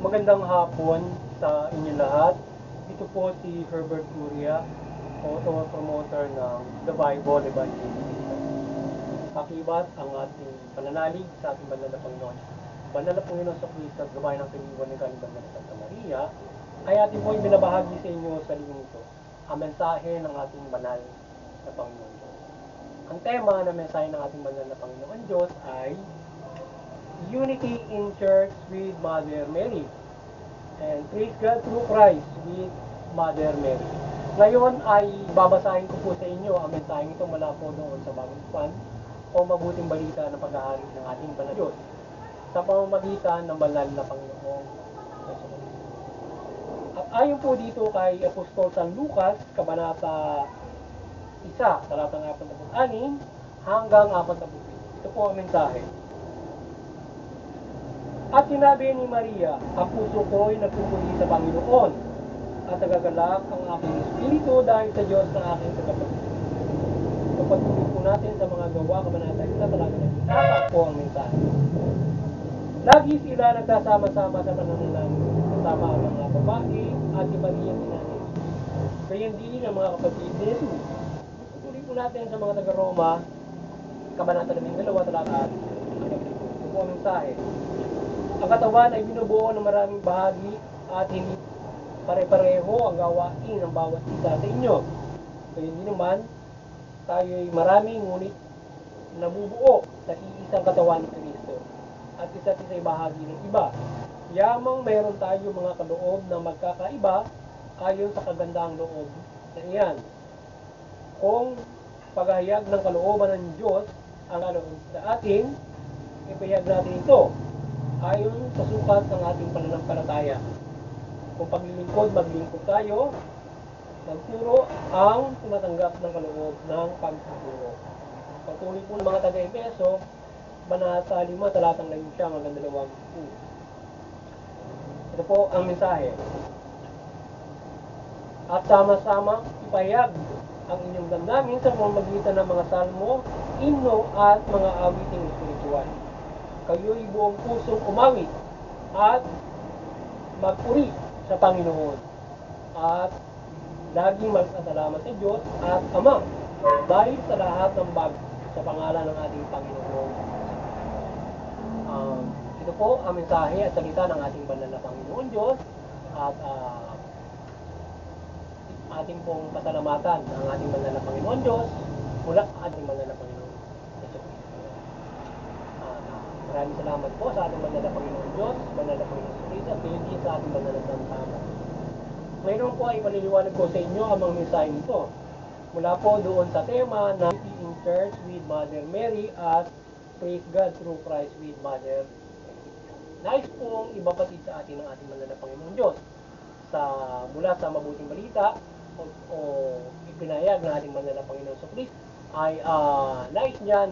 Magandang hapon sa inyo lahat. Ito po si Herbert Uria, author-promoter ng The Bible Evangelism. Akibat ang ating pananalig sa ating banal na Panginoon. Banal na Panginoon sa Kristo at gabayan ng piniguan ni Kanin Banal na Santa Maria, ay ating po ibinabahagi sa inyo sa linggo ito, ang mensahe ng ating banal na Panginoon Diyos. Ang tema ng mensahe ng ating banal na Panginoon Diyos ay Unity in Church with Mother Mary, and praise God through Christ with Mother Mary. Ngayon ay babasahin ko po sa inyo ang mensaheng ito mula po doon sa Bagong Tipan o mabuting balita ng paghahari ng ating banal Diyos sa pamamagitan ng banal na Panginoong Yesu. At ayon po dito kay Apostol San Lucas, Kabanata 1, talatang 46 hanggang 47. Ito po ang mensahe. At sinabi ni Maria, ang puso ko'y nagpupuri sa Panginoon, at nagagalak ang aking espiritu dahil sa Diyos na aking tagapagligtas. Kapatuloy po natin sa mga gawa, kabanata 1, talaga nagtatatak po ang mensahe. Lagi sila nagsasama-sama sa pananalangin, kasama ang mga babae at si Maria ina ni Jesus. Gayon din ang mga kapatid ni Jesus. Patuloy po natin sa mga taga-Roma, kabanata 12, talata 1. Ito po ang mensahe. Ang katawan ay binubuo ng maraming bahagi at hindi pare-pareho ang gawain ng bawat isa sa inyo. Kaya hindi naman, tayo ay marami ngunit nabubuo sa iisang katawan ng Kristo at isa't isa'y bahagi ng iba. Yamang mayroon tayo mga kaloob na magkakaiba ayon sa kagandahang loob na iyan. Kung paghahayag ng kalooban ng Diyos ang kaloob sa atin, ipahayag natin ito ayon sa sukat ng ating pananampalataya. Kung paglilingkod, maglingkod tayo, magturo ang tumatanggap ng kaloob ng pagtuturo. Pagtuloy po ng mga taga-Efeso, Banata 5, talatang 9 hanggang 20. Ito po ang mensahe. At sama-sama ipahayag ang inyong damdamin sa pamamagitan ng mga salmo, himno at mga awiting espiritual. Kayo'y buong pusong umawit at magpuri sa Panginoon at laging magpasalamat sa Diyos at Ama dahil sa lahat ng bagay sa pangalan ng ating Panginoon. Ito po ang mensahe at salita ng ating banal na Panginoon Diyos at ating pong pasalamatan ang ating banal na Panginoon Diyos mula sa ating banal na Panginoon Yesu Cristo. Maraming salamat po sa ating banal na Panginoon Diyos, banal na Panginoon Yesu Cristo, at ngayon din sa ating banal na Santa Ama. Ngayon po ay maliliwanag ko sa inyo ang mga mensahe nito mula po doon sa tema na Unity in Church with Mother Mary at Praise God through Christ with Mother Mary. Nais pong ibapatid sa atin ng ating banal na Panginoon Diyos mula sa mabuting balita o ipinahayag ng ating banal na Panginoon sa Kristo ay nais niya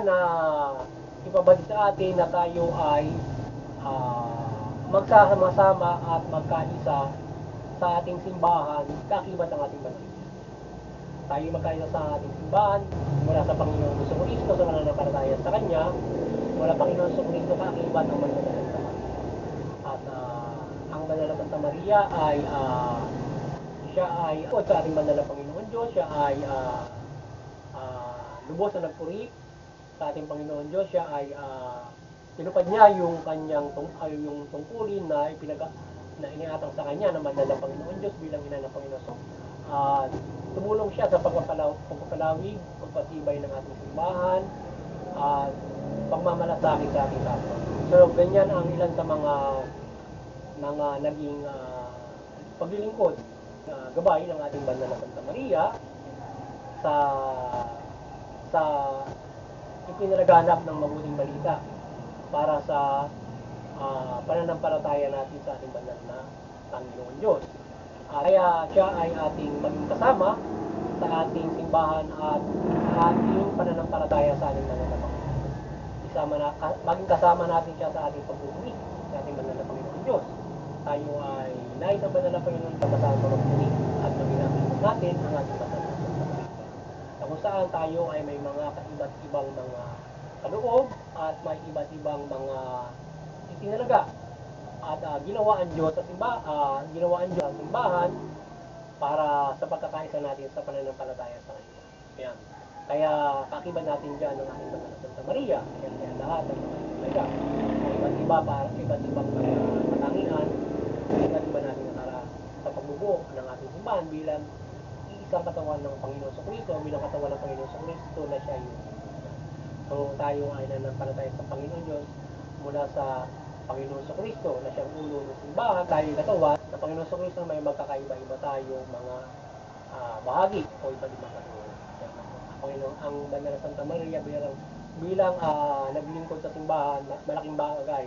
na ipabalik sa atin na tayo ay magsasama-sama at magkaisa sa ating simbahan kakibat ng ating banal. Tayo magkaisa sa ating simbahan mula sa Panginoon Hesus Kristo sa mananampalataya sa Kanya, mula Panginoon Hesus Kristo kakibat ng banal na Santa Maria. At ang banal na Santa Maria ay siya ay sa ating banal na Panginoon Diyos, siya ay lubos na nagpuri sa ating Panginoon Diyos. Siya ay tinupad niya yung kanyang yung tungkulin na iniatang sa kanya ng banal na Panginoon Diyos bilang ina ng Panginoon. Tumulong siya sa pagpapalawig, pagpatibay ng ating simbahan at pagmamalasakit sa ating kapwa. So ganyan ang ilan sa mga naging paglilingkod gabay ng ating banal na Santa Maria sa ipinalaganap ng mabuting balita para sa pananampalataya natin sa ating banal na Panginoon Diyos. Kaya siya ay ating maging kasama sa ating simbahan at ating pananampalataya sa ating banal na Panginoon. Maging kasama natin siya sa ating pagpupuri sa ating banal na Panginoon Diyos. Tayo ay nais ang banal na Panginoon Diyos kasama magpuri at maginapin natin ang ating banal na Panginoon. Kung saan tayo ay may mga iba't ibang mga kaloob at may iba't ibang mga itinalaga at ginawa ang Diyos sa simbahan para sa pagkakaisa natin sa pananampalataya sa Kanya. Ayan. Kaya kakiban natin dyan ang ating banal na Santa Maria. Kaya lahat ng mga itinalaga iba't ibang mga katangian, iba't iba natin nakara sa pagbubuo ng ating simbahan bilang isang katawan ng Panginoon sa Kristo, bilang katawan ng Panginoon sa Kristo na siya yung kung tayo ay nanampalataya sa Panginoon Diyos mula sa Panginoon sa Kristo na siyang ulo ng simbahan, tayo yung katawan sa Panginoon sa Kristo may magkakaiba-iba tayong mga bahagi o iba't ibang katawan. Panginoon, ang Banal na Santa Maria bilang naglingkod sa simbahan, malaking bagay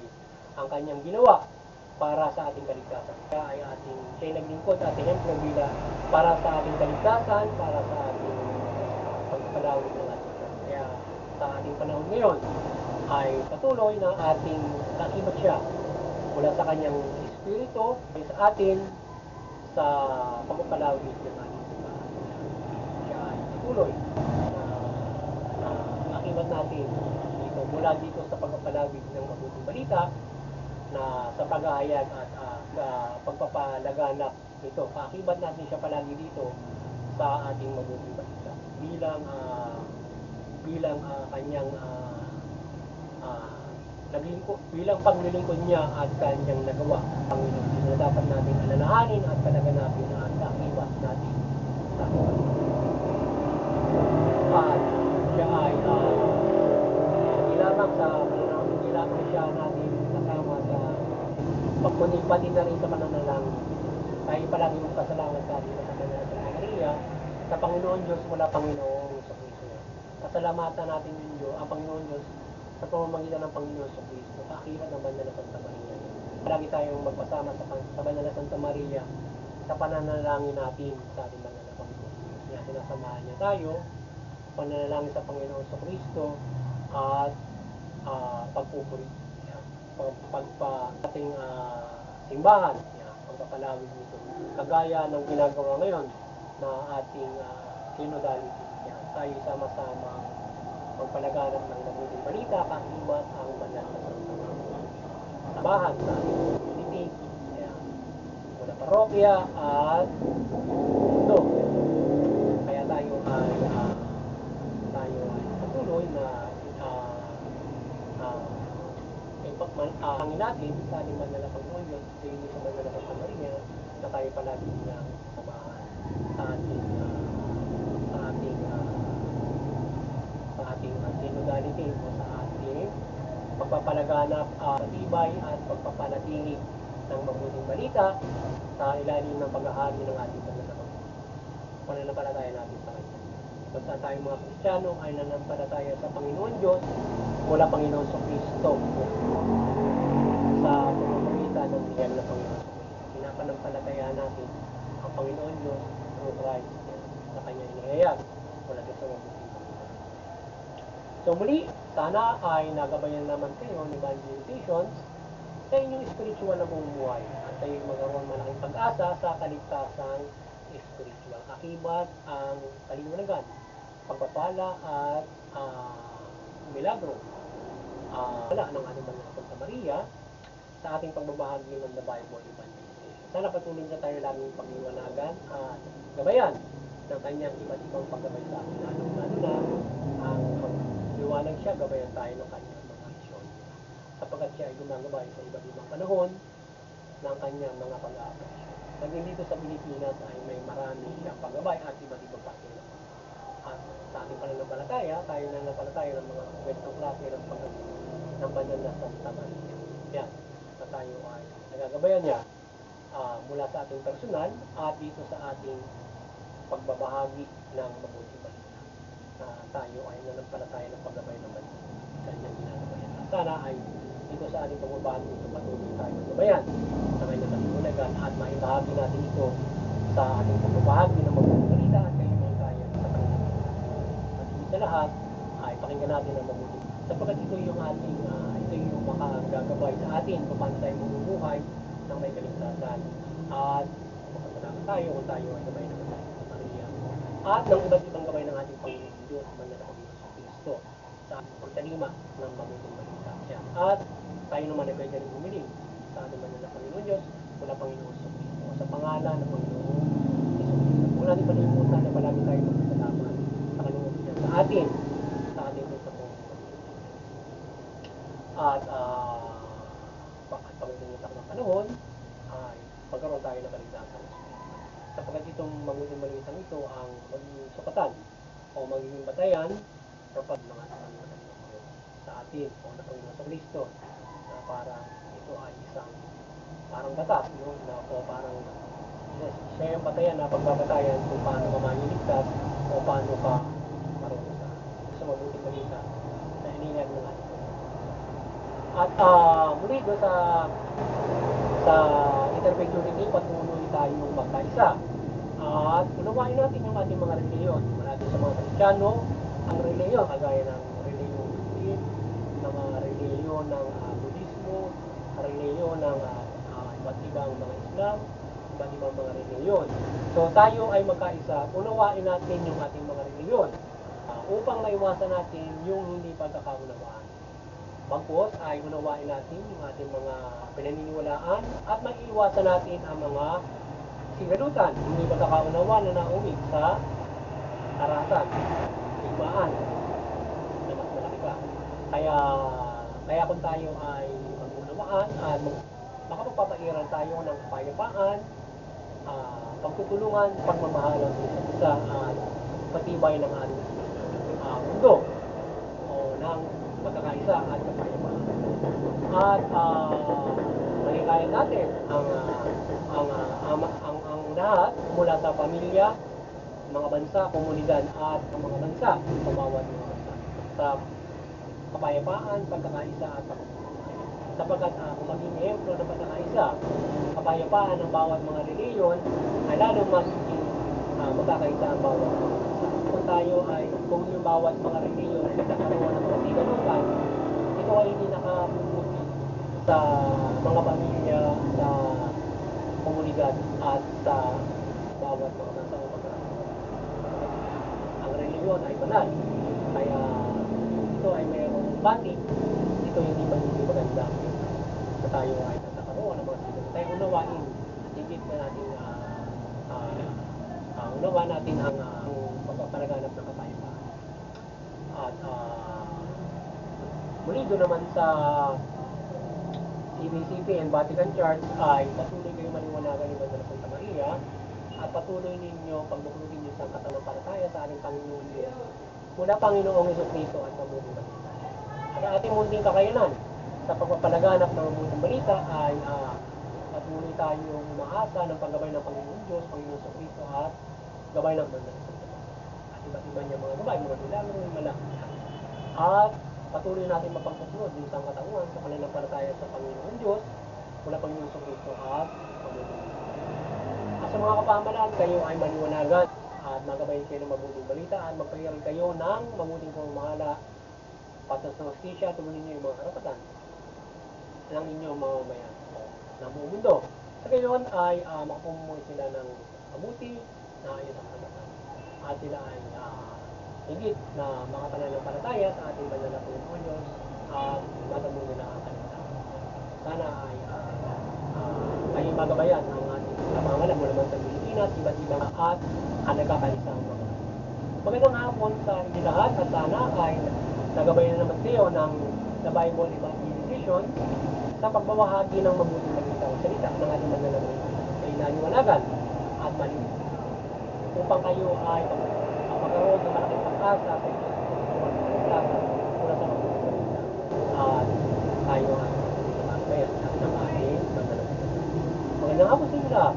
ang kanyang ginawa para sa ating kaligtasan. Kaya ay siya naglingkod at ehemplo para sa ating kaligtasan, para sa ating pagpapalawig ng ating. Kaya sa ating panahon ngayon ay patuloy na ating nakibat siya mula sa kanyang espiritu sa atin sa pagpapalawig ng ating simbahan. Siya ay patuloy na nakibat natin mula dito sa pagpapalawig ng mabuting balita na sa paghahayag at pagpapalaganap nito. Kaakibat natin siya palagi dito sa ating mabuting balita bilang kanyang bilang paglilingkod niya at kanyang nagawa. Panginoon, na dapat natin alalahanin at palaganapin at kaakibat natin sa at siya ay hindi lamang siya natin kasama sa pagkunin pati na rin sa pananalangin. Tayo palagi magpasalamat sa atin sa Banal na Santa Maria sa Panginoon Diyos mula Panginoon sa Kristo. Pasalamatan natin yung Diyos, ang Panginoon Diyos sa pamamagitan ng Panginoon sa Kristo. Kaakibat ng Banal na Santa Maria. Palagi tayong magpasama sa Banal na Santa Maria sa pananalangin natin sa ating Banal na Panginoon. Kaya sinasamahan niya tayo pananalangin sa Panginoon sa Kristo at pagpupuri ating simbahan, pagpapalawig nito kagaya ng ginagawa ngayon na ating synodality. Tayo sama-sama pagpalaganap ng mabuting balita kaakibat ang Banal na Santa Maria. Simbahan sa ating community, mula parokya at mundo. Kaya tayo ay patuloy na hangin natin sa ating Banal na Panginoon Diyos, hindi sa Banal na Santa Maria, na tayo palagi niyang samahan sa ating synodality o sa ating pagpapalaganap sa tibay at pagpapanatili ng mabuting balita sa ilalim ng paghahari ng ating Banal na Panginoon. Pananampalataya natin sa Kanya. Basta tayong mga Kristiyano ay nanampalataya sa Panginoon Diyos mula Panginoon sa Kristo sa pamamagitan ng biyaya ng Panginoon sa Kristo. Pinapanampalataya natin ang Panginoon Diyos through Christ sa Kanya inihayag mula sa mabuting balita. So muli, sana ay nagabayan naman kayo ng evangelizations sa inyong spiritual na bumubuhay at kayo magkaroon malaking pag-asa sa kaligtasang spiritual. Akibat ang kaliwanagan, pagpapala at milagro wala ng ating Banal na Santa Maria sa ating pagbabahagi ng The Bible Evangelization. Sana patuloy na tayo laging pagliwanagan at gabayan ng kanyang iba't ibang paggabay sa atin. Lalo na ang pagliwanag siya, gabayan tayo ng kanyang mga aksyon. Sapagkat siya ay gumagabay sa iba't ibang panahon ng kanyang mga pag-aaksyon. Pagdating dito sa Pilipinas ay may marami siyang paggabay at iba't ibang pasin. At sa ating pananampalataya, tayo nananampalataya ng mga kwentong klase ng paggabay ng Banal na Santa Maria. Yan, na tayo ay nagagabayan niya mula sa ating personal at dito sa ating pagbabahagi ng mabuting balita. Tayo ay nananampalataya ng paggabay ng Banal sa kanyang ginagabayan. Sana ay dito sa ating pagbabahagi ito patuloy tayo gabayan sa kanyang kaliwanagan at maibahagi natin ito sa ating pagbabahagi ng mabuting balita at kayo tayo sa Panginoon. At sa lahat ay pakinggan natin ang mabuting sapagkat ito yung makagagabay sa atin kung paano tayo mabubuhay ng may kaligtasan at magpapasalamat tayo kung tayo ay gabay ng Maria at ng iba't ibang gabay ng ating Panginoon Diyos, Banal na Panginoon sa Kristo sa pagtalima ng mabuting balita. Yan. At tayo naman ay pwede rin bumili sa ating banal na Panginoon Diyos mula Panginoon sa Kristo sa pangalan ng Panginoon Jesu Cristo. Kung natin palimutan na palagi tayo magpasalamat sa kaloob niya sa atin pagkatapos. At pagdating ng panahon ay pagkaroon tayo ng kaligtasan. Sapagkat itong mabuting balitang ito ang magiging sukatan o magiging batayan kapag mga sa atin o na Panginoon sa Kristo na parang ito ay isang parang batas, no? Na o parang siya yung batayan na pagbabatayan kung paano ka maniligtas o paano ka marunong sa mabuting balita na inihag ng ating at muli doon sa intervention nito, patuloy tayong magkaisa. At unawain natin yung ating mga reliyon. Natin sa mga Kristiyano, ang reliyon, kagaya ng reliyon ng Muslim, ng reliyon ng Budismo, reliyon ng iba't ibang mga Islam, iba't ibang mga reliyon. So tayo ay magkaisa, unawain natin yung ating mga reliyon upang maiwasan natin yung hindi pagkakaunawaan. Bagkus ay unawain natin yung ating mga pinaniniwalaan at maiiwasan natin ang mga sigalutan, hindi pagkakaunawa na nauwi sa karahasan, higmaan na mas malaki pa. Kaya kung tayo ay mag-unawaan at makapagpapairal tayo ng kapayapaan, pagtutulungan, pagmamahalan sa isa't isa at patibay ng ating mundo o ng pagkakaisa at kapayapaan. At malikhain natin ang lahat mula sa pamilya, mga bansa, komunidad at mga bansa sa bawat mga bansa sa kapayapaan, pagkakaisa at pagkakaisa. Sapagkat kung maging ehemplo ng pagkakaisa, kapayapaan ng bawat mga reliyon ay lalong magiging magkakaisa ang bawat mga bansa. Kung tayo ay kung yung bawat mga reliyon ay nagkakaroon ng mga sigalutan, ito ay hindi nakabubuti sa mga pamilya, sa komunidad at sa bawat mga bansa o ang reliyon ay banal. Kaya ito ay mayroong batik, ito hindi maganda na tayo ay nagkakaroon ng mga sigalutan. Tayo unawain at higit na natin unawa natin ang pagpapalaganap ng kapayapaan. At muli doon naman sa CBCP and Vatican Church ay patuloy kayo maliwanagan ni Banal na Santa Maria at patuloy ninyo pagbuklugin niyo sa katanampalataya sa ating Panginoon Diyos mula Panginoong Jesucristo at mabuting balita. At ating munting kakayanan sa pagpapalaganap ng mabuting balita ay patuloy tayong umaasa ng paggabay ng Panginoon Diyos, Panginoon Jesucristo at gabay ng Banal na Santa Maria. At iba't iba niya mga gabay, mga milagro, malaki. At patuloy natin mapagpuslod yung sangkatauhan sa pananampalataya sa Panginoon Diyos mula Panginoon Jesucristo at mabuting balita. At sa mga kapamalan, kayo ay maliwanagan at magabayin kayo ng mabuting balita at magpahiral kayo ng mabuting pamamahala patas ng hostisya at tumunin niyo yung mga karapatan ng inyong mamamayan ng buong mundo. Sa gayon ay makapumuhay sila ng mabuti na ayon sa karapatan. At sila ay higit na makapananampalataya sa ating banal na Panginoon Diyos at matamo nila ang kaligtasan. Sana ay magabayan ang ating pamamahala mula man sa Pilipinas, iba't ibang at nagkakaisa ang mga. Magandang hapon sa inyo lahat at sana ay nagabayan naman kayo ng The Bible Evangelization sa pagbabahagi ng mabuting balita o salita ng ating banal na Panginoon ay naniwalagan at malinis upang kayo ay magkaroon ng malaking pag-asa sa inyong mula sa mabuting balita at tayo ay magabayan ng ating banal na Panginoon. Magandang hapon sa inyo lahat.